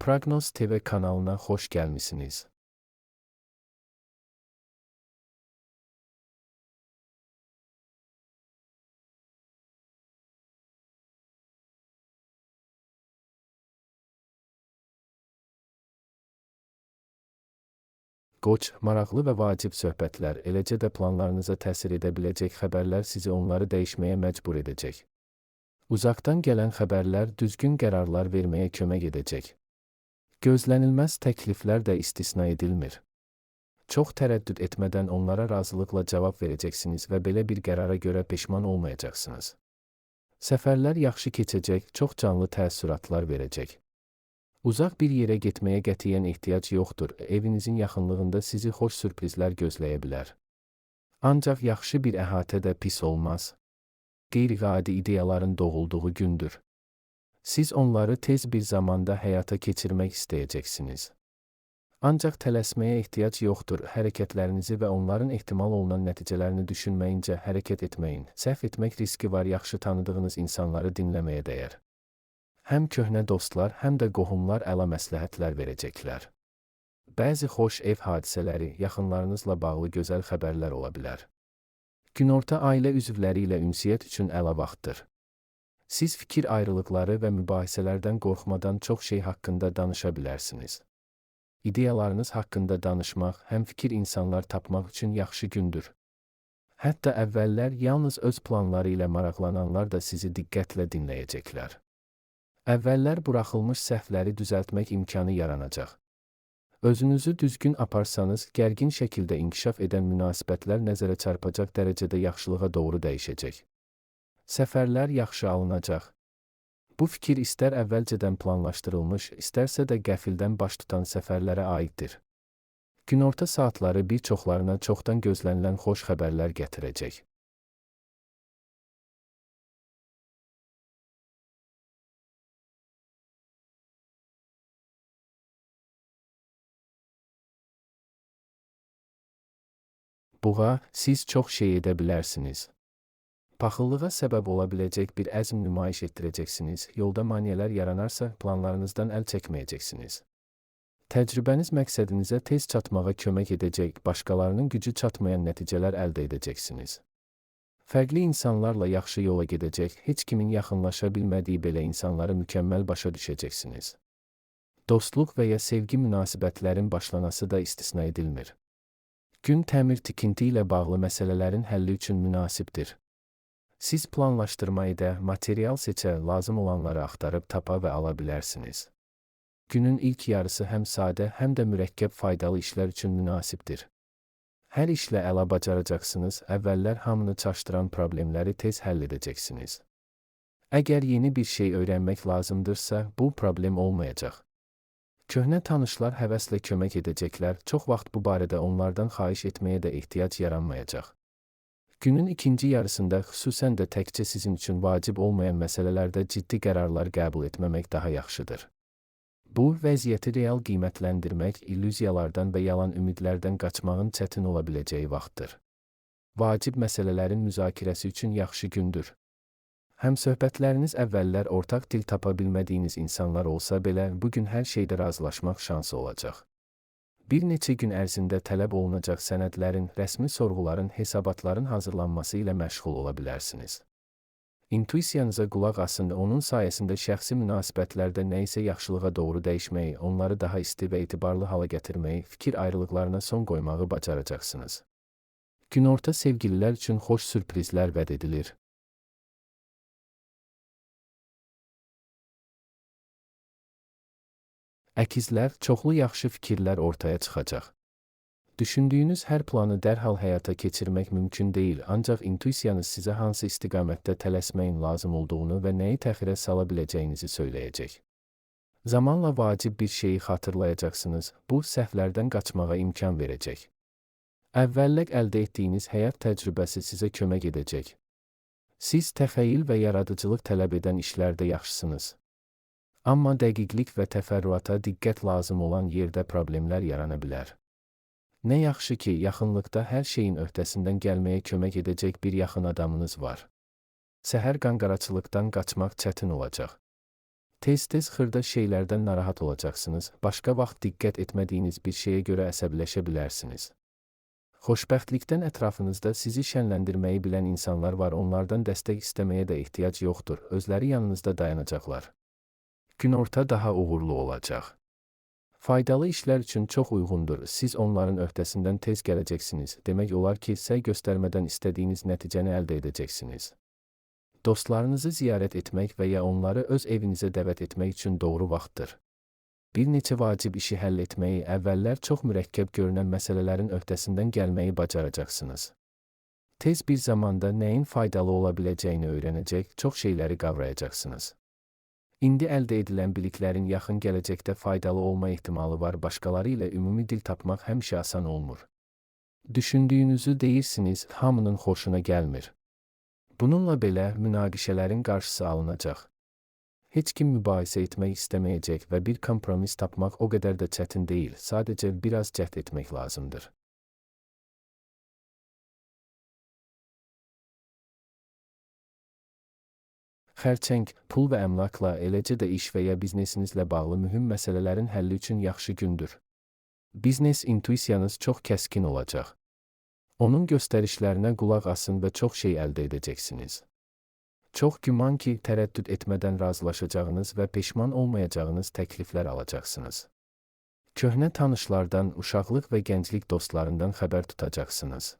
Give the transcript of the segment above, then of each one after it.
Prognoz TV kanalına hoş gelmişsiniz. Qoç, maraqlı və vacib söhbətlər, eləcə də planlarınıza təsir edə biləcək xəbərlər sizi onları dəyişməyə məcbur edəcək. Uzaqdan gələn xəbərlər düzgün qərarlar verməyə kömək edəcək. Gözlənilməz təkliflər də istisna edilmir. Çox tərəddüd etmədən onlara razılıqla cavab verəcəksiniz və belə bir qərara görə peşman olmayacaqsınız. Səfərlər yaxşı keçəcək, çox canlı təəssüratlar verəcək. Uzaq bir yerə getməyə qətiyyən ehtiyac yoxdur, evinizin yaxınlığında sizi xoş sürprizlər gözləyə bilər. Ancaq yaxşı bir əhatə də pis olmaz. Qeyri-adi ideyaların doğulduğu gündür. Siz onları tez bir zamanda həyata keçirmək istəyəcəksiniz. Ancaq tələsməyə ehtiyac yoxdur, hərəkətlərinizi və onların ehtimal olunan nəticələrini düşünməyincə hərəkət etməyin. Səhv etmək riski var, yaxşı tanıdığınız insanları dinləməyə dəyər. Həm köhnə dostlar, həm də qohumlar əla məsləhətlər verəcəklər. Bəzi xoş ev hadisələri, yaxınlarınızla bağlı gözəl xəbərlər ola bilər. Günorta ailə üzvləri ilə ünsiyyət üçün əla vaxtdır. Siz fikir ayrılıqları və mübahisələrdən qorxmadan çox şey haqqında danışa bilərsiniz. İdeyalarınız haqqında danışmaq, həm fikir insanlar tapmaq üçün yaxşı gündür. Hətta əvvəllər yalnız öz planları ilə maraqlananlar da sizi diqqətlə dinləyəcəklər. Əvvəllər buraxılmış səhvləri düzəltmək imkanı yaranacaq. Özünüzü düzgün aparsanız, gərgin şəkildə inkişaf edən münasibətlər nəzərə çarpacaq dərəcədə yaxşılığa doğru dəyişəcək. Səfərlər yaxşı alınacaq. Bu fikir istər əvvəlcədən planlaşdırılmış, istərsə də qəfildən baş tutan səfərlərə aiddir. Günorta saatları bir çoxlarına çoxdan gözlənilən xoş xəbərlər gətirəcək. Buğa, siz çox şey edə bilərsiniz. Paxıllığa səbəb ola biləcək bir əzm nümayiş etdirəcəksiniz, yolda maneələr yaranarsa planlarınızdan əl çəkməyəcəksiniz. Təcrübəniz məqsədinizə tez çatmağa kömək edəcək, başqalarının gücü çatmayan nəticələr əldə edəcəksiniz. Fərqli insanlarla yaxşı yola gedəcək, heç kimin yaxınlaşa bilmədiyi belə insanları mükəmməl başa düşəcəksiniz. Dostluq və ya sevgi münasibətlərin başlanası da istisna edilmir. Gün təmir-tikinti ilə bağlı məsələlərin həlli üçün münasibdir. Siz planlaşdırma edə, material seçə, lazım olanları axtarıb tapa və ala bilərsiniz. Günün ilk yarısı həm sadə, həm də mürəkkəb faydalı işlər üçün münasibdir. Hər işlə əla bacaracaqsınız, əvvəllər hamını çaşdıran problemləri tez həll edəcəksiniz. Əgər yeni bir şey öyrənmək lazımdırsa, bu problem olmayacaq. Köhnə tanışlar həvəslə kömək edəcəklər, çox vaxt bu barədə onlardan xahiş etməyə də ehtiyac yaranmayacaq. Günün ikinci yarısında xüsusən də təkcə sizin üçün vacib olmayan məsələlərdə ciddi qərarlar qəbul etməmək daha yaxşıdır. Bu, vəziyyəti real qiymətləndirmək, illüziyalardan və yalan ümidlərdən qaçmağın çətin ola biləcəyi vaxtdır. Vacib məsələlərin müzakirəsi üçün yaxşı gündür. Həmsöhbətləriniz əvvəllər ortaq dil tapa bilmədiyiniz insanlar olsa belə, bugün hər şeydə razılaşmaq şansı olacaq. Bir neçə gün ərzində tələb olunacaq sənədlərin, rəsmi sorğuların, hesabatların hazırlanması ilə məşğul ola bilərsiniz. İntuisiyanıza qulaq asın, onun sayəsində şəxsi münasibətlərdə nəyisə yaxşılığa doğru dəyişməyi, onları daha isti və etibarlı hala gətirməyi, fikir ayrılıqlarına son qoymağı bacaracaqsınız. Günorta sevgililər üçün xoş sürprizlər vəd edilir. Əkizlər, çoxlu yaxşı fikirlər ortaya çıxacaq. Düşündüyünüz hər planı dərhal həyata keçirmək mümkün deyil, ancaq intuisiyanız sizə hansı istiqamətdə tələsməyin lazım olduğunu və nəyi təxirə sala biləcəyinizi söyləyəcək. Zamanla vacib bir şeyi xatırlayacaqsınız, bu səhvlərdən qaçmağa imkan verəcək. Əvvəllər əldə etdiyiniz həyat təcrübəsi sizə kömək edəcək. Siz təxəyyül və yaradıcılıq tələb edən işlərdə yaxşısınız. Amma dəqiqlik və təfərrüata diqqət lazım olan yerdə problemlər yarana bilər. Nə yaxşı ki, yaxınlıqda hər şeyin öhdəsindən gəlməyə kömək edəcək bir yaxın adamınız var. Səhər qanqaraçılıqdan qaçmaq çətin olacaq. Tez-tez xırda şeylərdən narahat olacaqsınız, başqa vaxt diqqət etmədiyiniz bir şeyə görə əsəbləşə bilərsiniz. Xoşbəxtlikdən ətrafınızda sizi şənləndirməyi bilən insanlar var, onlardan dəstək istəməyə də ehtiyac yoxdur, özləri yanınızda dayanacaqlar. Günorta daha uğurlu olacaq. Faydalı işlər üçün çox uyğundur, siz onların öhdəsindən tez gələcəksiniz, demək olar ki, səy göstərmədən istədiyiniz nəticəni əldə edəcəksiniz. Dostlarınızı ziyarət etmək və ya onları öz evinizə dəvət etmək üçün doğru vaxtdır. Bir neçə vacib işi həll etməyi, əvvəllər çox mürəkkəb görünən məsələlərin öhdəsindən gəlməyi bacaracaqsınız. Tez bir zamanda nəyin faydalı ola biləcəyini öyrənəcək, çox şeyləri qavrayacaqsınız. İndi əldə edilən biliklərin yaxın gələcəkdə faydalı olma ehtimalı var, başqaları ilə ümumi dil tapmaq həmişə asan olmur. Düşündüyünüzü deyirsiniz, hamının xoşuna gəlmir. Bununla belə münaqişələrin qarşısı alınacaq. Heç kim mübahisə etmək istəməyəcək və bir kompromis tapmaq o qədər də çətin deyil, sadəcə biraz cəhd etmək lazımdır. Xərçəng, pul və əmlakla, eləcə də iş və ya biznesinizlə bağlı mühüm məsələlərin həlli üçün yaxşı gündür. Biznes intuisiyanız çox kəskin olacaq. Onun göstərişlərinə qulaq asın və çox şey əldə edəcəksiniz. Çox güman ki, tərəddüd etmədən razılaşacağınız və peşman olmayacağınız təkliflər alacaqsınız. Köhnə tanışlardan, uşaqlıq və gənclik dostlarından xəbər tutacaqsınız.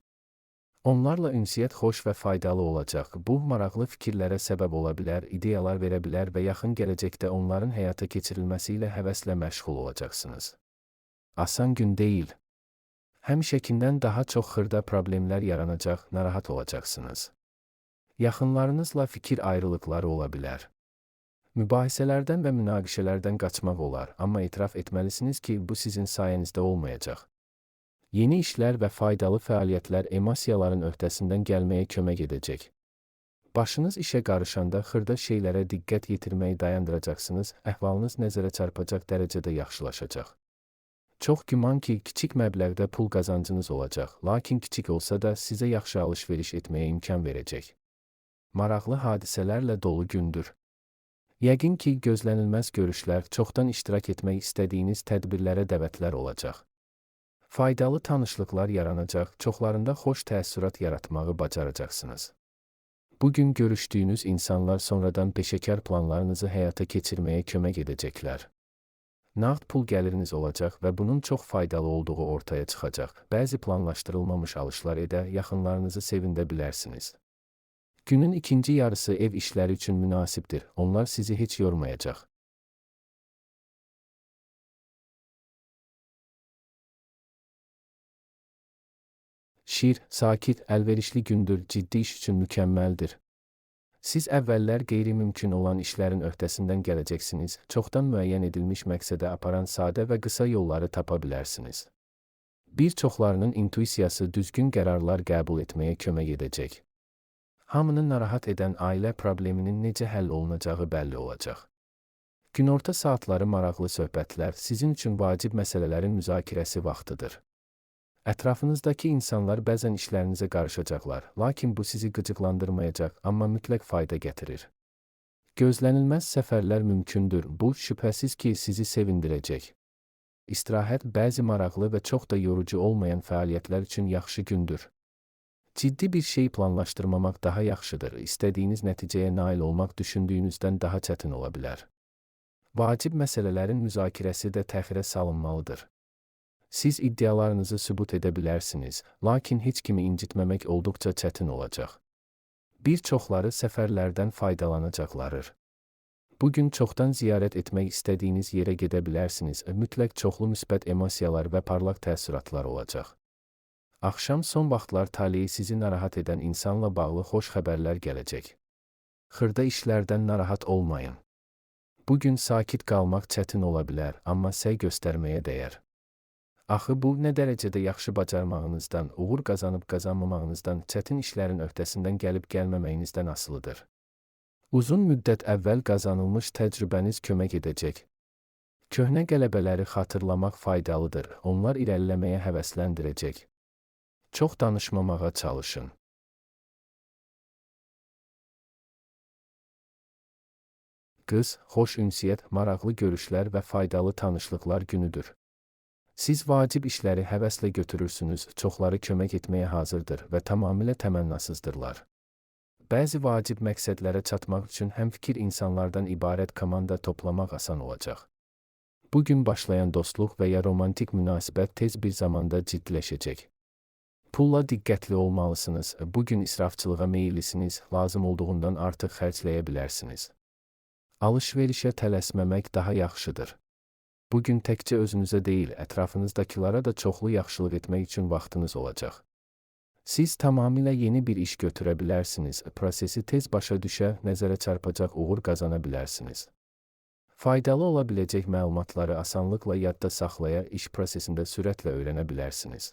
Onlarla ünsiyyət xoş və faydalı olacaq. Bu, maraqlı fikirlərə səbəb ola bilər, ideyalar verə bilər və yaxın gələcəkdə onların həyata keçirilməsi ilə həvəslə məşğul olacaqsınız. Asan gün deyil. Həmişəkindən daha çox xırda problemlər yaranacaq, narahat olacaqsınız. Yaxınlarınızla fikir ayrılıqları ola bilər. Mübahisələrdən və münaqişələrdən qaçmaq olar, amma etiraf etməlisiniz ki, bu sizin sayənizdə olmayacaq. Yeni işlər və faydalı fəaliyyətlər emosiyaların öhdəsindən gəlməyə kömək edəcək. Başınız işə qarışanda xırda şeylərə diqqət yetirməyi dayandıracaqsınız, əhvalınız nəzərə çarpacaq dərəcədə yaxşılaşacaq. Çox güman ki, kiçik məbləğdə pul qazancınız olacaq, lakin kiçik olsa da sizə yaxşı alış-veriş etməyə imkan verəcək. Maraqlı hadisələrlə dolu gündür. Yəqin ki, gözlənilməz görüşlər, çoxdan iştirak etmək istədiyiniz tədbirlərə dəvətlər olacaq. Faydalı tanışlıqlar yaranacaq, çoxlarında xoş təəssürat yaratmağı bacaracaqsınız. Bugün görüşdüyünüz insanlar sonradan peşəkar planlarınızı həyata keçirməyə kömək edəcəklər. Nağd pul gəliriniz olacaq və bunun çox faydalı olduğu ortaya çıxacaq. Bəzi planlaşdırılmamış alışlar edə, yaxınlarınızı sevində bilərsiniz. Günün ikinci yarısı ev işləri üçün münasibdir. Onlar sizi heç yormayacaq. Şir, sakit, əlverişli gündür, ciddi iş üçün mükəmməldir. Siz əvvəllər qeyri-mümkün olan işlərin öhdəsindən gələcəksiniz, çoxdan müəyyən edilmiş məqsədə aparan sadə və qısa yolları tapa bilərsiniz. Bir çoxlarının intuisiyası düzgün qərarlar qəbul etməyə kömək edəcək. Hamını narahat edən ailə probleminin necə həll olunacağı bəlli olacaq. Günorta saatları maraqlı söhbətlər, sizin üçün vacib məsələlərin müzakirəsi vaxtıdır. Ətrafınızdakı insanlar bəzən işlərinizə qarışacaqlar, lakin bu sizi qıcıqlandırmayacaq, amma mütləq fayda gətirir. Gözlənilməz səfərlər mümkündür, bu şübhəsiz ki, sizi sevindirəcək. İstirahət bəzi maraqlı və çox da yorucu olmayan fəaliyyətlər üçün yaxşı gündür. Ciddi bir şey planlaşdırmamaq daha yaxşıdır, istədiyiniz nəticəyə nail olmaq düşündüyünüzdən daha çətin ola bilər. Vacib məsələlərin müzakirəsi də təxirə salınmalıdır. Siz iddialarınızı sübut edə bilərsiniz, lakin heç kimi incitməmək olduqca çətin olacaq. Bir çoxları səfərlərdən faydalanacaqlarır. Bugün çoxdan ziyarət etmək istədiyiniz yerə gedə bilərsiniz, mütləq çoxlu müsbət emosiyalar və parlaq təəssüratlar olacaq. Axşam son vaxtlar taleyi sizi narahat edən insanla bağlı xoş xəbərlər gələcək. Xırda işlərdən narahat olmayın. Bugün sakit qalmaq çətin ola bilər, amma səy göstərməyə dəyər. Axı bu, nə dərəcədə yaxşı bacarmağınızdan, uğur qazanıb qazanmamağınızdan, çətin işlərin öhdəsindən gəlib gəlməməyinizdən asılıdır. Uzun müddət əvvəl qazanılmış təcrübəniz kömək edəcək. Köhnə qələbələri xatırlamaq faydalıdır, onlar irəliləməyə həvəsləndirəcək. Çox danışmamağa çalışın. qız, xoş ünsiyyət, maraqlı görüşlər və faydalı tanışlıqlar günüdür. Siz vacib işləri həvəslə götürürsünüz, çoxları kömək etməyə hazırdır və tamamilə təmənnasızdırlar. Bəzi vacib məqsədlərə çatmaq üçün həmfikir insanlardan ibarət komanda toplamaq asan olacaq. Bugün başlayan dostluq və ya romantik münasibət tez bir zamanda ciddiləşəcək. Pulla diqqətli olmalısınız, bugün israfçılığa meyillisiniz, lazım olduğundan artıq xərcləyə bilərsiniz. Alış-verişə tələsməmək daha yaxşıdır. Bugün təkcə özünüzə deyil, ətrafınızdakılara da çoxlu yaxşılıq etmək üçün vaxtınız olacaq. Siz tamamilə yeni bir iş götürə bilərsiniz, prosesi tez başa düşə, nəzərə çarpacaq uğur qazana bilərsiniz. Faydalı ola biləcək məlumatları asanlıqla yadda saxlaya, iş prosesində sürətlə öyrənə bilərsiniz.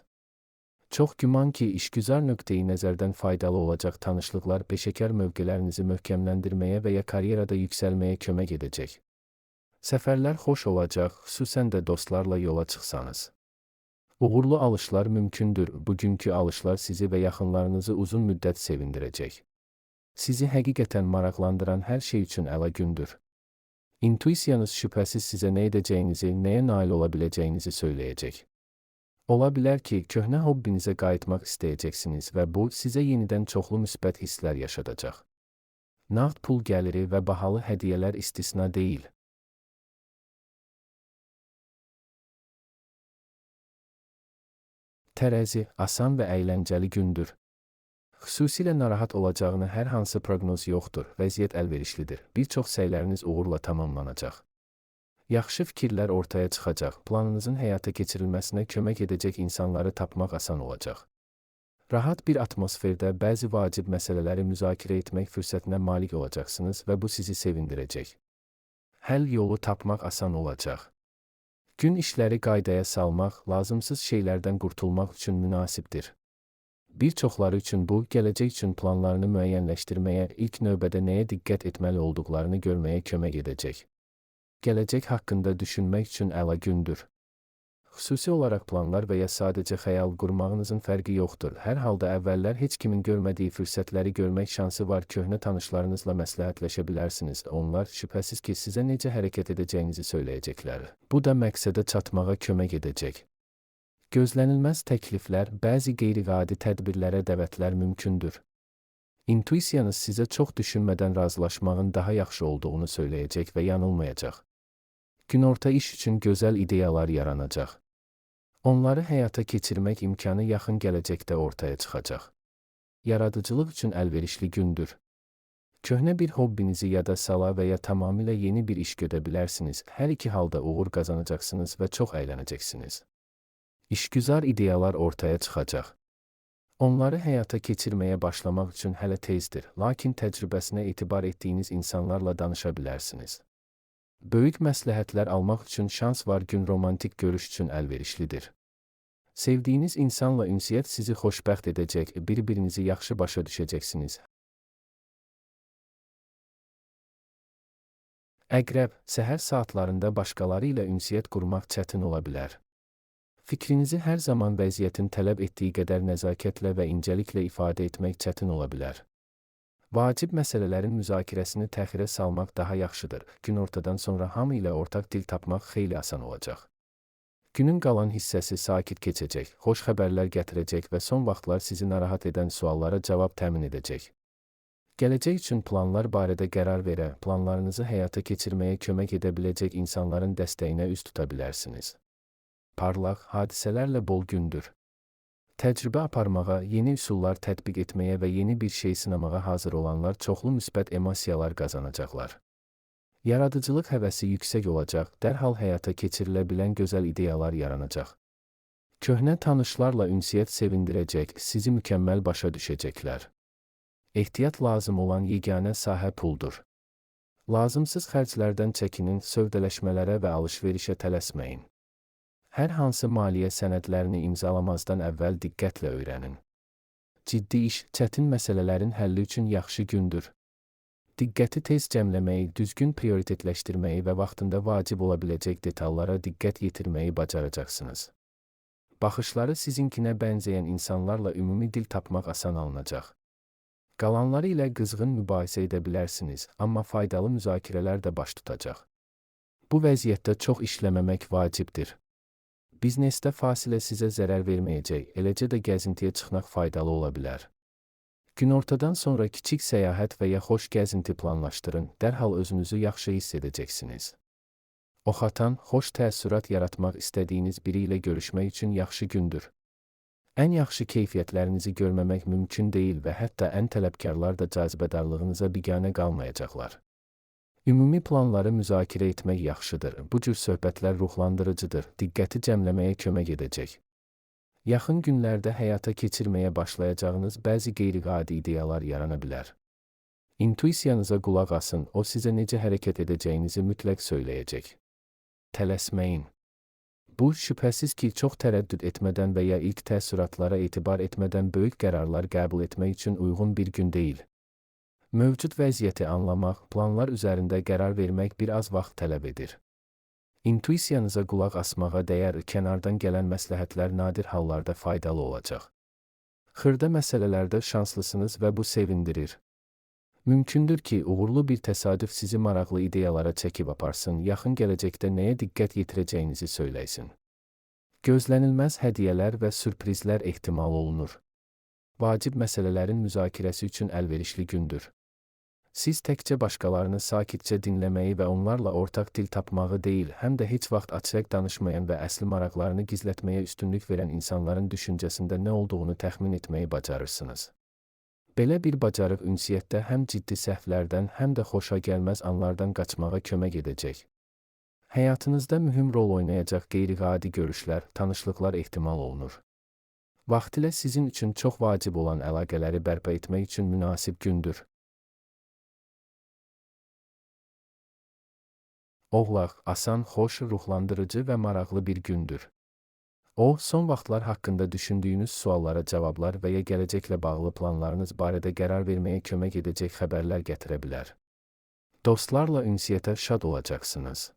Çox güman ki, işgüzar nöqteyi nəzərdən faydalı olacaq tanışlıqlar peşəkar mövqelərinizi möhkəmləndirməyə və ya karyerada yüksəlməyə kömək edəcək. Səfərlər xoş olacaq, xüsusən də dostlarla yola çıxsanız. Uğurlu alışlar mümkündür. Bugünkü alışlar sizi və yaxınlarınızı uzun müddət sevindirəcək. Sizi həqiqətən maraqlandıran hər şey üçün əla gündür. İntuisiyanız şübhəsiz sizə nə edəcəyinizi, nəyə nail ola biləcəyinizi söyləyəcək. Ola bilər ki, köhnə hobbinizə qayıtmaq istəyəcəksiniz və bu, sizə yenidən çoxlu müsbət hisslər yaşadacaq. Nağd pul gəliri və bahalı hədiyyələr istisna deyil. Tərəzi, asan və əyləncəli gündür. Xüsusilə narahat olacağını hər hansı proqnoz yoxdur, vəziyyət əlverişlidir. Bir çox səyləriniz uğurla tamamlanacaq. Yaxşı fikirlər ortaya çıxacaq, planınızın həyata keçirilməsinə kömək edəcək insanları tapmaq asan olacaq. Rahat bir atmosferdə bəzi vacib məsələləri müzakirə etmək fürsətinə malik olacaqsınız və bu sizi sevindirəcək. Həll yolu tapmaq asan olacaq. Gün işləri qaydaya salmaq, lazımsız şeylərdən qurtulmaq üçün münasibdir. Bir çoxları üçün bu, gələcək üçün planlarını müəyyənləşdirməyə, ilk növbədə nəyə diqqət etməli olduqlarını görməyə kömək edəcək. Gələcək haqqında düşünmək üçün əla gündür. Xüsusi olaraq planlar və ya sadəcə xəyal qurmağınızın fərqi yoxdur. Hər halda əvvəllər heç kimin görmədiyi fürsətləri görmək şansı var. Köhnə tanışlarınızla məsləhətləşə bilərsiniz. Onlar şübhəsiz ki, sizə necə hərəkət edəcəyinizi söyləyəcəklər. Bu da məqsədə çatmağa kömək edəcək. Gözlənilməz təkliflər, bəzi qeyri-adi tədbirlərə dəvətlər mümkündür. İntuisiyanız sizə çox düşünmədən razılaşmağın daha yaxşı olduğunu söyləyəcək və yanılmayacaq. Günorta iş üçün gözəl ideyalar yaranacaq. Onları həyata keçirmək imkanı yaxın gələcəkdə ortaya çıxacaq. Yaradıcılıq üçün əlverişli gündür. Köhnə bir hobbinizi yada sala və ya tamamilə yeni bir iş görə bilərsiniz. Hər iki halda uğur qazanacaqsınız və çox əylənəcəksiniz. İşgüzar ideyalar ortaya çıxacaq. Onları həyata keçirməyə başlamaq üçün hələ tezdir, lakin təcrübəsinə etibar etdiyiniz insanlarla danışa bilərsiniz. Böyük məsləhətlər almaq üçün şans var. Gün romantik görüş üçün əlverişlidir. Sevdiyiniz insanla ünsiyyət sizi xoşbəxt edəcək, bir-birinizi yaxşı başa düşəcəksiniz. Əqrəb, səhər saatlarında başqaları ilə ünsiyyət qurmaq çətin ola bilər. Fikrinizi hər zaman vəziyyətin tələb etdiyi qədər nəzakətlə və incəliklə ifadə etmək çətin ola bilər. Vacib məsələlərin müzakirəsini təxirə salmaq daha yaxşıdır. Günortadan sonra hamı ilə ortaq dil tapmaq xeyli asan olacaq. Günün qalan hissəsi sakit keçəcək, xoş xəbərlər gətirəcək və son vaxtlar sizi narahat edən suallara cavab təmin edəcək. Gələcək üçün planlar barədə qərar verə, planlarınızı həyata keçirməyə kömək edə biləcək insanların dəstəyinə üz tuta bilərsiniz. Parlaq, hadisələrlə bol gündür. Təcrübə aparmağa, yeni üsullar tətbiq etməyə və yeni bir şey sınamağa hazır olanlar çoxlu müsbət emosiyalar qazanacaqlar. Yaradıcılıq həvəsi yüksək olacaq, dərhal həyata keçirilə bilən gözəl ideyalar yaranacaq. Köhnə tanışlarla ünsiyyət sevindirəcək, sizi mükəmməl başa düşəcəklər. Ehtiyat lazım olan yeganə sahə puldur. Lazımsız xərclərdən çəkinin, sövdələşmələrə və alış-verişə tələsməyin. Hər hansı maliyyə sənədlərini imzalamazdan əvvəl diqqətlə öyrənin. Ciddi iş, çətin məsələlərin həlli üçün yaxşı gündür. Diqqəti tez cəmləməyi, düzgün prioritetləşdirməyi və vaxtında vacib ola biləcək detallara diqqət yetirməyi bacaracaqsınız. Baxışları sizinkinə bənzəyən insanlarla ümumi dil tapmaq asan alınacaq. Qalanları ilə qızğın mübahisə edə bilərsiniz, amma faydalı müzakirələr də baş tutacaq. Bu vəziyyətdə çox işləməmək vacibdir. Biznesdə fasilə sizə zərər verməyəcək, eləcə də gəzintiyə çıxmaq faydalı ola bilər. Günortadan sonra kiçik səyahət və ya xoş gəzinti planlaşdırın, dərhal özünüzü yaxşı hiss edəcəksiniz. Oxatan, xoş təəssürat yaratmaq istədiyiniz biri ilə görüşmək üçün yaxşı gündür. Ən yaxşı keyfiyyətlərinizi görməmək mümkün deyil və hətta ən tələbkarlar da cazibədarlığınıza biganə qalmayacaqlar. Ümumi planları müzakirə etmək yaxşıdır. Bu cür söhbətlər ruhlandırıcıdır, diqqəti cəmləməyə kömək edəcək. Yaxın günlərdə həyata keçirməyə başlayacağınız bəzi qeyri-adi ideyalar yarana bilər. İntuisiyanıza qulaq asın, o sizə necə hərəkət edəcəyinizi mütləq söyləyəcək. Tələsməyin. Bu, şübhəsiz ki, çox tərəddüd etmədən və ya ilk təəssüratlara etibar etmədən böyük qərarlar qəbul etmək üçün uyğun bir gün deyil. Mövcud vəziyyəti anlamaq, planlar üzərində qərar vermək bir az vaxt tələb edir. İntuisiyanıza qulaq asmağa dəyər, kənardan gələn məsləhətlər nadir hallarda faydalı olacaq. Xırda məsələlərdə şanslısınız və bu sevindirir. Mümkündür ki, uğurlu bir təsadüf sizi maraqlı ideyalara çəkib aparsın, yaxın gələcəkdə nəyə diqqət yetirəcəyinizi söyləysin. Gözlənilməz hədiyyələr və sürprizlər ehtimal olunur. Vacib məsələlərin müzakirəsi üçün əlverişli gündür. Siz təkcə başqalarını sakitcə dinləməyi və onlarla ortaq dil tapmağı deyil, həm də heç vaxt açıq danışmayan və əsli maraqlarını gizlətməyə üstünlük verən insanların düşüncəsində nə olduğunu təxmin etməyi bacarırsınız. Belə bir bacarıq ünsiyyətdə həm ciddi səhvlərdən, həm də xoşagəlməz anlardan qaçmağa kömək edəcək. Həyatınızda mühüm rol oynayacaq qeyri-adi görüşlər, tanışlıqlar ehtimal olunur. Vaxtilə sizin üçün çox vacib olan əlaqələri bərpa etmək üçün münasib gündür. Oğlaq, asan, xoş, ruhlandırıcı və maraqlı bir gündür. O, son vaxtlar haqqında düşündüyünüz suallara cavablar və ya gələcəklə bağlı planlarınız barədə qərar verməyə kömək edəcək xəbərlər gətirə bilər. Dostlarla ünsiyyətə şad olacaqsınız.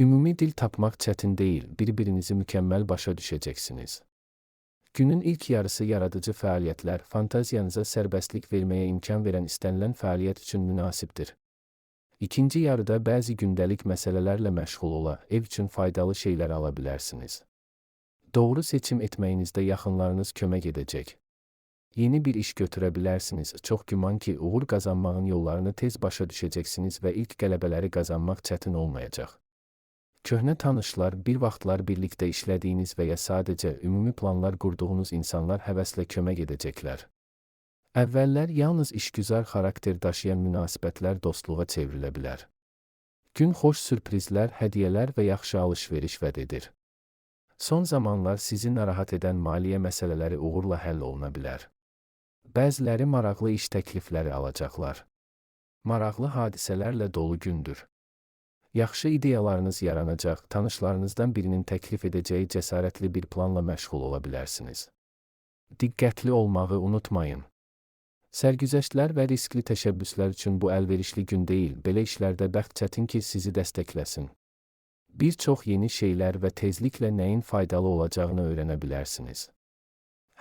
Ümumi dil tapmaq çətin deyil, bir-birinizi mükəmməl başa düşəcəksiniz. Günün ilk yarısı yaradıcı fəaliyyətlər, fantaziyanıza sərbəstlik verməyə imkan verən istənilən fəaliyyət üçün münasibdir. İkinci yarıda bəzi gündəlik məsələlərlə məşğul ola, ev üçün faydalı şeylər ala bilərsiniz. Doğru seçim etməyinizdə yaxınlarınız kömək edəcək. Yeni bir iş götürə bilərsiniz. Çox güman ki, uğur qazanmağın yollarını tez başa düşəcəksiniz və ilk qələbələri qazanmaq çətin olmayacaq. Köhnə tanışlar, bir vaxtlar birlikdə işlədiyiniz və ya sadəcə ümumi planlar qurduğunuz insanlar həvəslə kömək edəcəklər. Əvvəllər yalnız işgüzar xarakter daşıyan münasibətlər dostluğa çevrilə bilər. Gün xoş sürprizlər, hədiyyələr və yaxşı alış-veriş vəd edir. Son zamanlar sizi narahat edən maliyyə məsələləri uğurla həll oluna bilər. Bəziləri maraqlı iş təklifləri alacaqlar. Maraqlı hadisələrlə dolu gündür. Yaxşı ideyalarınız yaranacaq, tanışlarınızdan birinin təklif edəcəyi cəsarətli bir planla məşğul ola bilərsiniz. Diqqətli olmağı unutmayın. Sərgüzəştlər və riskli təşəbbüslər üçün bu əlverişli gün deyil, belə işlərdə bəxt çətin ki, sizi dəstəkləsin. Bir çox yeni şeylər və tezliklə nəyin faydalı olacağını öyrənə bilərsiniz.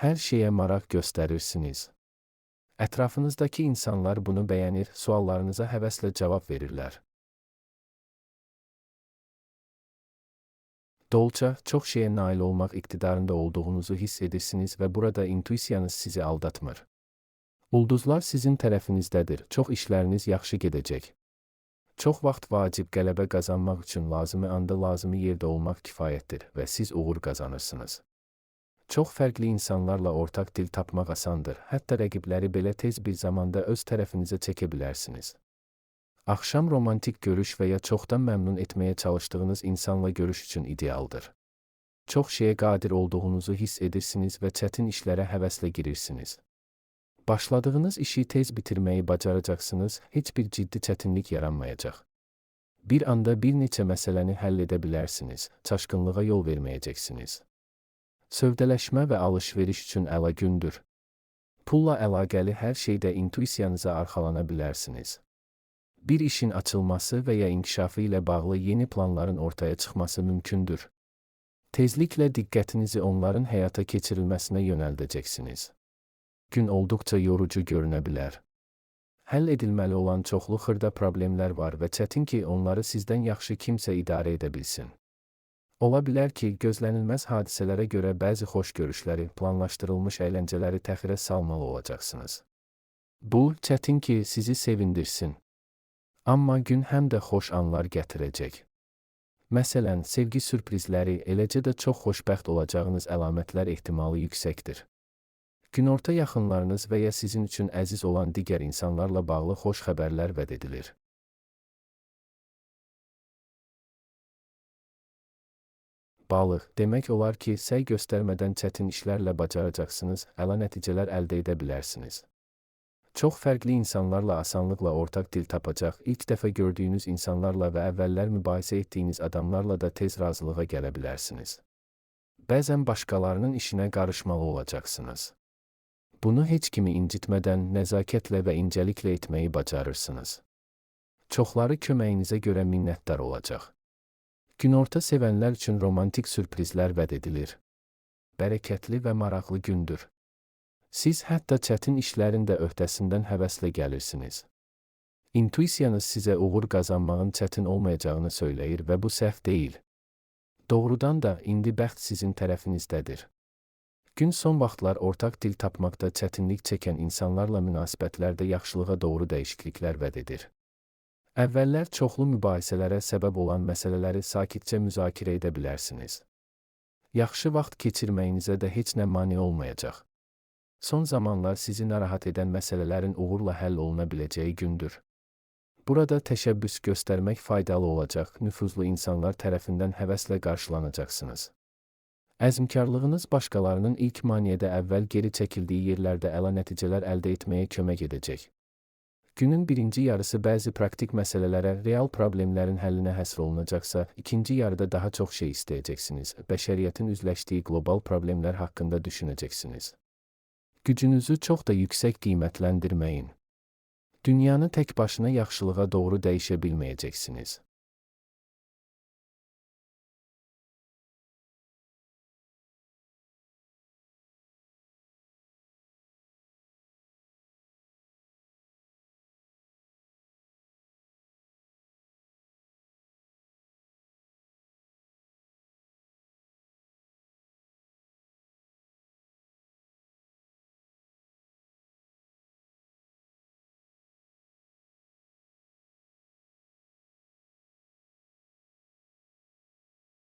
Hər şeyə maraq göstərirsiniz. Ətrafınızdakı insanlar bunu bəyənir, suallarınıza həvəslə cavab verirlər. Dolca, çox şeyə nail olmaq iqtidarında olduğunuzu hiss edirsiniz və burada intuisiyanız sizi aldatmır. Ulduzlar sizin tərəfinizdədir, çox işləriniz yaxşı gedəcək. Çox vaxt vacib qələbə qazanmaq üçün lazımi anda lazımi yerdə olmaq kifayətdir və siz uğur qazanırsınız. Çox fərqli insanlarla ortaq dil tapmaq asandır, hətta rəqibləri belə tez bir zamanda öz tərəfinizə çəkə bilərsiniz. Axşam romantik görüş və ya çoxdan məmnun etməyə çalışdığınız insanla görüş üçün idealdır. Çox şeyə qadir olduğunuzu hiss edirsiniz və çətin işlərə həvəslə girirsiniz. Başladığınız işi tez bitirməyi bacaracaqsınız, heç bir ciddi çətinlik yaranmayacaq. Bir anda bir neçə məsələni həll edə bilərsiniz, çaşqınlığa yol verməyəcəksiniz. Sövdələşmə və alış-veriş üçün əla gündür. Pulla əlaqəli hər şeydə intuisiyanıza arxalana bilərsiniz. Bir işin açılması və ya inkişafı ilə bağlı yeni planların ortaya çıxması mümkündür. Tezliklə diqqətinizi onların həyata keçirilməsinə yönəldəcəksiniz. Gün olduqca yorucu görünə bilər. Həll edilməli olan çoxlu xırda problemlər var və çətin ki, onları sizdən yaxşı kimsə idarə edə bilsin. Ola bilər ki, gözlənilməz hadisələrə görə bəzi xoş görüşləri, planlaşdırılmış əyləncələri təxirə salmalı olacaqsınız. Bu, çətin ki, sizi sevindirsin. Amma gün həm də xoş anlar gətirəcək. Məsələn, sevgi sürprizləri, eləcə də çox xoşbəxt olacağınız əlamətlər ehtimalı yüksəkdir. Günorta yaxınlarınız və ya sizin üçün əziz olan digər insanlarla bağlı xoş xəbərlər vəd edilir. Balıq, demək olar ki, səy göstərmədən çətin işlərlə bacaracaqsınız, əla nəticələr əldə edə bilərsiniz. Çox fərqli insanlarla asanlıqla ortaq dil tapacaq, ilk dəfə gördüyünüz insanlarla və əvvəllər mübahisə etdiyiniz adamlarla da tez razılığa gələ bilərsiniz. Bəzən başqalarının işinə qarışmalı olacaqsınız. Bunu heç kimi incitmədən, nəzakətlə və incəliklə etməyi bacarırsınız. Çoxları köməyinizə görə minnətdar olacaq. Günorta sevənlər üçün romantik sürprizlər vəd edilir. Bərəkətli və maraqlı gündür. Siz hətta çətin işlərin də öhdəsindən həvəslə gəlirsiniz. İntuisiyanız sizə uğur qazanmağın çətin olmayacağını söyləyir və bu səhv deyil. Doğrudan da indi bəxt sizin tərəfinizdədir. Gün son vaxtlar ortaq dil tapmaqda çətinlik çəkən insanlarla münasibətlərdə yaxşılığa doğru dəyişikliklər vəd edir. Əvvəllər çoxlu mübahisələrə səbəb olan məsələləri sakitcə müzakirə edə bilərsiniz. Yaxşı vaxt keçirməyinizə də heç nə mane olmayacaq. Son zamanlar sizi narahat edən məsələlərin uğurla həll oluna biləcəyi gündür. Burada təşəbbüs göstərmək faydalı olacaq, nüfuzlu insanlar tərəfindən həvəslə qarşılanacaqsınız. Əzmkarlığınız başqalarının ilk maneədə əvvəl geri çəkildiyi yerlərdə əla nəticələr əldə etməyə kömək edəcək. Günün birinci yarısı bəzi praktik məsələlərə, real problemlərin həllinə həsr olunacaqsa, ikinci yarıda daha çox şey istəyəcəksiniz, bəşəriyyətin üzləşdiyi qlobal problemlər haqqında düşünəcəksiniz. Gücünüzü çox da yüksək qiymətləndirməyin. Dünyanı tək başına yaxşılığa doğru dəyişə bilməyəcəksiniz.